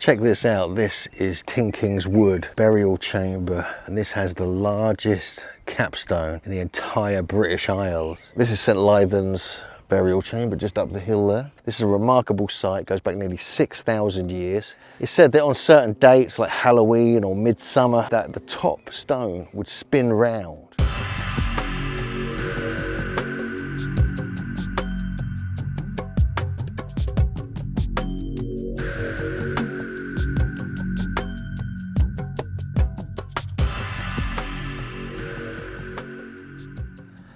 Check this out, this is Tinkinswood burial chamber, and this has the largest capstone in the entire British Isles. This is St Lythans burial chamber just up the hill there. This is a remarkable site, goes back nearly 6,000 years. It's said that on certain dates like Halloween or midsummer that the top stone would spin round.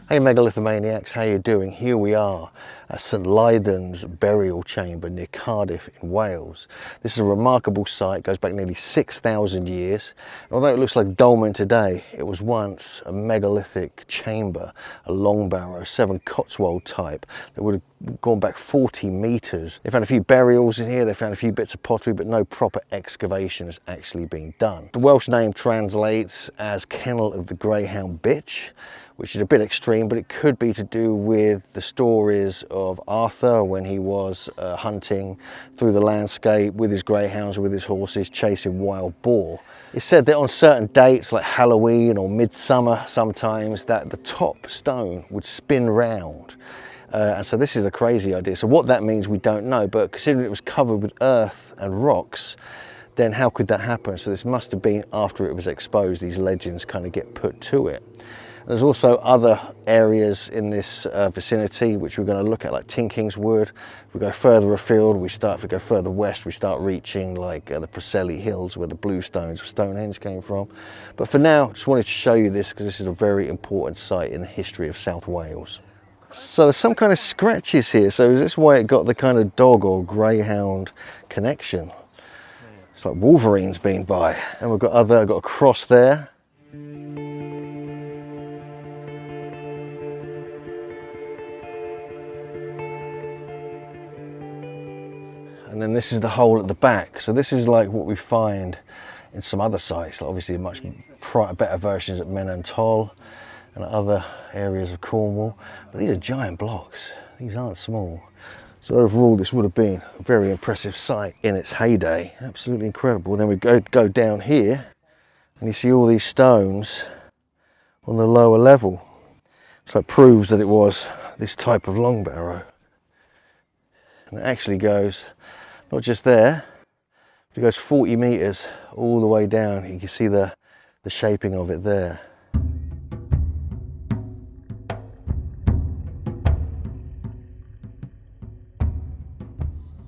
Hey Megalithomaniacs, how you doing? Here we are at St Lythans burial chamber near Cardiff in Wales. This is a remarkable site, goes back nearly 6,000 years. And although it looks like dolmen today, it was once a megalithic chamber, a long barrow, Severn-Cotswold type that would have gone back 40 meters. They found a few burials in here, they found a few bits of pottery, but no proper excavation has actually been done. The Welsh name translates as Kennel of the Greyhound Bitch, which is a bit extreme, but it could be to do with the stories of Arthur when he was hunting through the landscape with his greyhounds, with his horses, chasing wild boar. It's said that on certain dates like Halloween or midsummer sometimes that the top stone would spin round. And so this is a crazy idea. So what that means we don't know, but considering it was covered with earth and rocks, then how could that happen? So this must have been after it was exposed. These legends kind of get put to it. There's also other areas in this vicinity which we're going to look at, like Tinkinswood. If we go further afield, if we go further west, we start reaching like the Preceding hills where the blue stones of Stonehenge came from. But for now, just wanted to show you this because this is a very important site in the history of South Wales. So there's some kind of scratches here. So is this why it got the kind of dog or greyhound connection? It's like Wolverine's been by. And we've got a cross there. And then this is the hole at the back. So this is like what we find in some other sites, like obviously much better versions at Menantol and other areas of Cornwall. But these are giant blocks. These aren't small. So overall, this would have been a very impressive site in its heyday. Absolutely incredible. And then we go down here and you see all these stones on the lower level. So it proves that it was this type of long barrow. And it actually goes not just there, but it goes 40 meters all the way down. You can see the shaping of it there.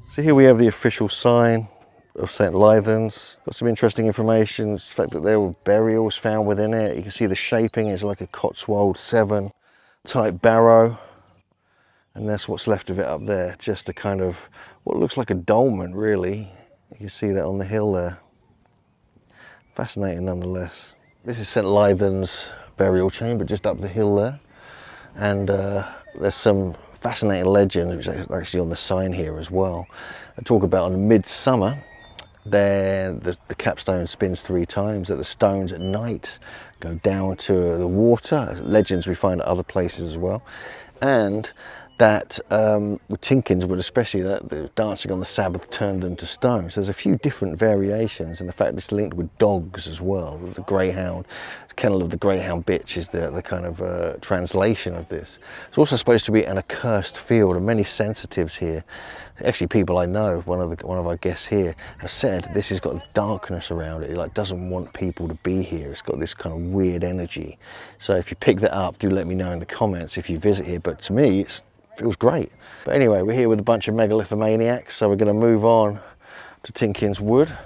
So here we have the official sign of St Lythans. Got some interesting information, the fact that there were burials found within it. You can see the shaping is like a Cotswold Severn type barrow. And that's what's left of it up there, just a kind of what looks like a dolmen, really. You can see that on the hill there. Fascinating nonetheless. This is St Lythans burial chamber just up the hill there. And there's some fascinating legends, which are actually on the sign here as well. I talk about on midsummer, then the capstone spins 3 times, that the stones at night go down to the water. Legends we find at other places as well. And that with Tinkinswood especially, that the dancing on the Sabbath turned them to stone. So there's a few different variations, and the fact it's linked with dogs as well. The greyhound, Kennel of the Greyhound Bitch is the kind of translation of this. It's also supposed to be an accursed field, and many sensitives here, actually people I know, one of our guests here, have said this has got darkness around it. It like doesn't want people to be here. It's got this kind of weird energy. So if you pick that up, do let me know in the comments if you visit here. But to me, it feels great. But anyway, we're here with a bunch of Megalithomaniacs, so we're going to move on to Tinkinswood.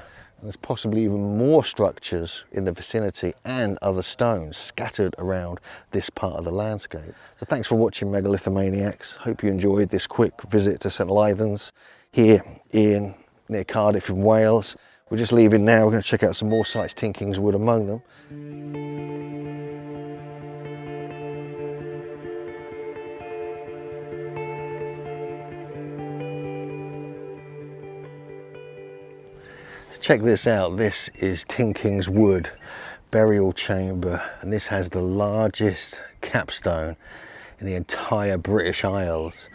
There's possibly even more structures in the vicinity and other stones scattered around this part of the landscape. So thanks for watching, Megalithomaniacs. Hope you enjoyed this quick visit to St Lythans here near Cardiff in Wales. We're just leaving now. We're going to check out some more sites, Tinkinswood among them. Check this out, this is Tinkinswood burial chamber, and this has the largest capstone in the entire British Isles.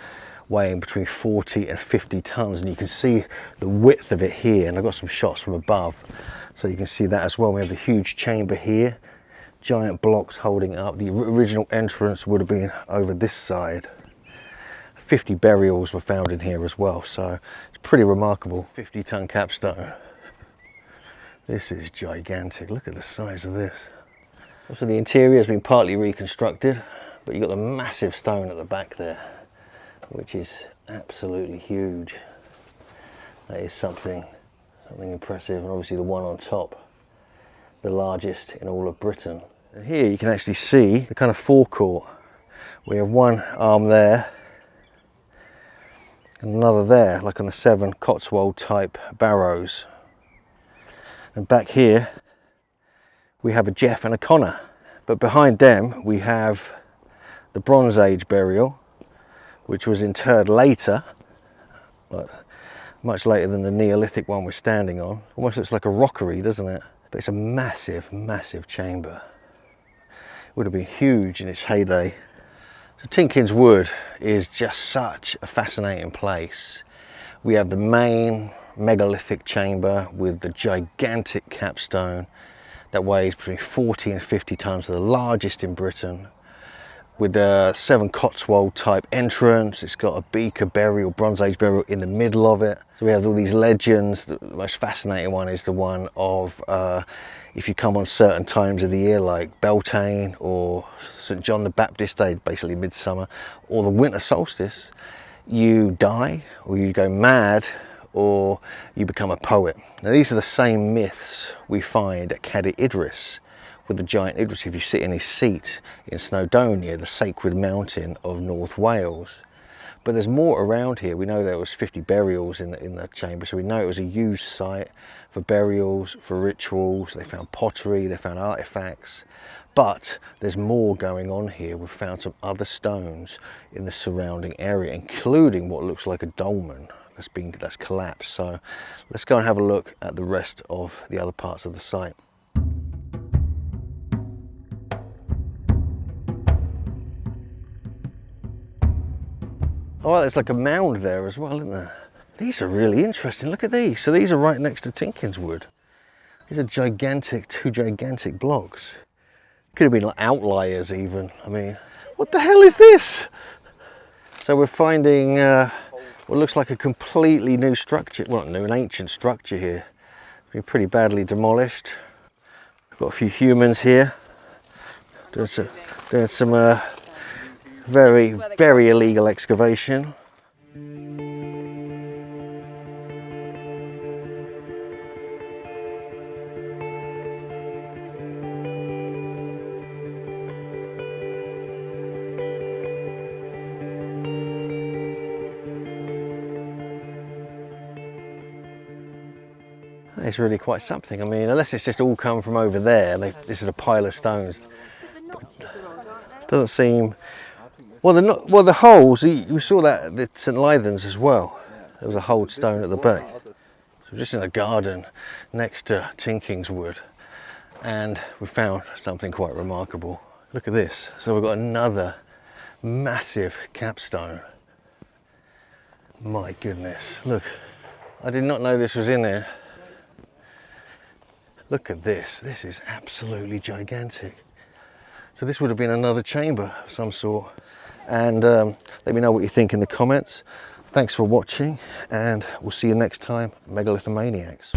weighing between 40 and 50 tons, and you can see the width of it here, and I've got some shots from above so you can see that as well. We have a huge chamber here, giant blocks holding it up. The original entrance would have been over this side. 50 burials were found in here as well, so it's pretty remarkable. 50-ton capstone. This is gigantic. Look at the size of this. Also, the interior has been partly reconstructed, but you've got the massive stone at the back there, which is absolutely huge. That is something impressive, and obviously the one on top, the largest in all of Britain. And here you can actually see the kind of forecourt. We have one arm there and another there, like on the Severn-Cotswold type barrows. And back here we have a Jeff and a Connor, but behind them we have the Bronze Age burial, which was interred later, but much later than the Neolithic one we're standing on. Almost looks like a rockery, doesn't it? But it's a massive, massive chamber. It would have been huge in its heyday. So Tinkinswood is just such a fascinating place. We have the main megalithic chamber with the gigantic capstone that weighs between 40 and 50 tons, the largest in Britain, with the Severn-Cotswold type entrance. It's got a beaker burial, Bronze Age burial in the middle of it. So we have all these legends. The most fascinating one is the one of if you come on certain times of the year, like Beltane or St. John the Baptist Day, basically midsummer, or the winter solstice, you die or you go mad or you become a poet. Now these are the same myths we find at Cadi Idris, with the giant Idris if you sit in his seat in Snowdonia, the sacred mountain of North Wales. But there's more around here. We know there was 50 burials in the chamber, so we know it was a used site for burials, for rituals. They found pottery, they found artifacts, but there's more going on here. We've found some other stones in the surrounding area, including what looks like a dolmen that's collapsed. So let's go and have a look at the rest of the other parts of the site. Oh, there's like a mound there as well, isn't there? These are really interesting. Look at these. So these are right next to Tinkinswood. These are gigantic, two gigantic blocks. Could have been like outliers even. I mean, what the hell is this? So we're finding what looks like a completely new structure. Well, not new, an ancient structure here. It's been pretty badly demolished. We've got a few humans here doing some very, very illegal excavation. It's really quite something. I mean, unless it's just all come from over there, this is a pile of stones. Doesn't seem. Well, the holes, you saw that at St. Lythans as well. There was a hold stone at the back. So we're just in a garden next to Tinkinswood, and we found something quite remarkable. Look at this. So we've got another massive capstone. My goodness, look. I did not know this was in there. Look at this. This is absolutely gigantic. So this would have been another chamber of some sort. And let me know what you think in the comments. Thanks for watching, and we'll see you next time, Megalithomaniacs.